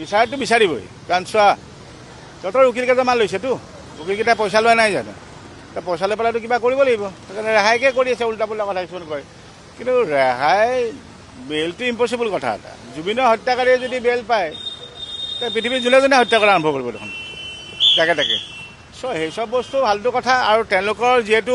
বিচাৰটো বিচাৰিবই কাৰণ চোৱা তহঁতৰ উকিল কেইটামান লৈছেতো উকিলকেইটাই পইচা লোৱা নাই জানো পইচা লৈ পেলাইতো কিবা কৰিব লাগিব সেইকাৰণে ৰেহাইকে কৰি আছে উল্টা পুল্টা কথা কিছুমান কয় কিন্তু ৰেহাই বেলটো ইম্পচিবল কথা এটা জুবিনৰ হত্যাকাৰীয়ে যদি বেল পায় পৃথিৱীৰ যোনে যোনে হত্যা কৰা আৰম্ভ কৰিব দেখোন তাকে চ' সেইচব বস্তু ভালটো কথা আৰু তেওঁলোকৰ যিহেতু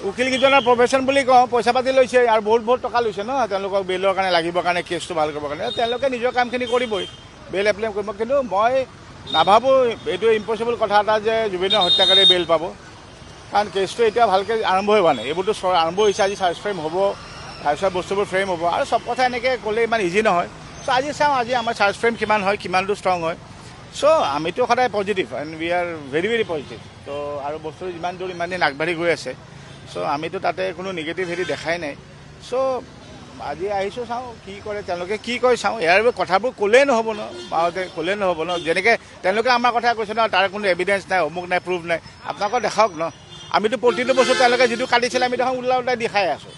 উকিলকেইজনৰ প্ৰফেশ্যন বুলি কওঁ পইচা পাতি লৈছে আৰু বহুত টকা লৈছে ন তেওঁলোকক বেলৰ কাৰণে লাগিবৰ কাৰণে কেছটো ভাল কৰিবৰ কাৰণে তেওঁলোকে নিজৰ কামখিনি কৰিবই বেল এপ্লাই কৰিব কিন্তু মই নাভাবোঁ এইটো ইম্পচিবল কথা এটা যে জুবিনৰ হত্যাকাৰীয়ে বেল পাব কাৰণ কেছটো এতিয়া ভালকৈ আৰম্ভ হোৱা নাই এইবোৰতো আৰম্ভ হৈছে আজি চাৰ্জ ফ্ৰেম হ'ব তাৰপিছত বস্তুবোৰ ফ্ৰেম হ'ব আৰু চব কথা এনেকৈ ক'লে ইমান ইজি নহয় চ' আজি চাওঁ আজি আমাৰ চাৰ্জ ফ্ৰেম কিমান হয় কিমানটো ষ্ট্ৰং হয় চ' আমিতো সদায় positive and we are very very positive ত' আৰু বস্তুটো যিমান দূৰ ইমান দিন আগবাঢ়ি গৈ আছে চ' আমিতো তাতে কোনো নিগেটিভ হেৰি দেখাই নাই চ' আজি আহিছোঁ চাওঁ কি কৰে তেওঁলোকে কি কয় চাওঁ ইয়াৰ কথাবোৰ ক'লেই নহ'ব ন মাহঁতে ক'লেই নহ'ব ন যেনেকৈ তেওঁলোকে আমাৰ কথা কৈছে ন তাৰ কোনো এভিডেঞ্চ নাই অমুক নাই প্ৰুফ নাই আপোনালোকক দেখাওক ন আমিতো প্ৰতিটো বস্তু তেওঁলোকে যিটো কাটিছিলে আমি দেখোন ওলাই দেখাই আছোঁ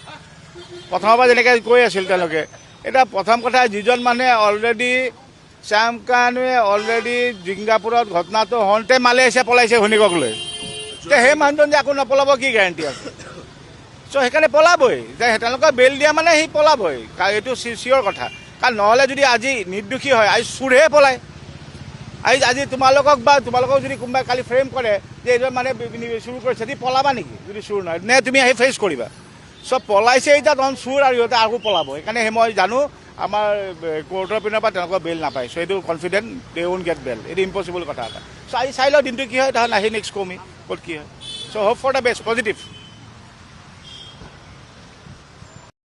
প্ৰথমৰ পৰা যেনেকৈ কৈ আছিল তেওঁলোকে এতিয়া প্ৰথম কথা যিজন মানুহে অলৰেডি শ্যাম কানুৱে অলৰেডি ছিংগাপুৰত ঘটনাটো হওঁতে মালয়েছিয়া পলাইছে ঘৈণীয়েকক লৈ এতিয়া সেই মানুহজন যে আকৌ নপলাব কি গেৰাণ্টি আছে চ' সেইকাৰণে পলাবই যে তেওঁলোকক বেল দিয়া মানে সি পলাবই এইটো চিয়ৰ কথা কাৰণ নহ'লে যদি আজি নিৰ্দোষী হয় আজি চুৰহে পলায় আজি তোমালোকক বা তোমালোকক যদি কোনোবাই কালি ফ্ৰেম কৰে যে এইজন মানে চুৰ কৰিছে যদি পলাবা নেকি যদি চুৰ নহয় নে তুমি আহি ফেচ কৰিবা চব পলাইছে এতিয়া তখন চুৰ আৰু সিহঁতে আকৌ পলাব সেইকাৰণে মই জানো আমাৰ কোৰ্টৰ পিনৰ পৰা তেওঁলোকৰ বেল নাপায় চ' এইটো কনফিডেণ্ট দে ওন গেট বেল এইটো ইম্পচিবল কথা এটা চ' আজি চাই লওঁ দিনটো কি হয় তাহাঁত আহি নেক্সট কমি ক'ত কি হয় চ' hope for the best positive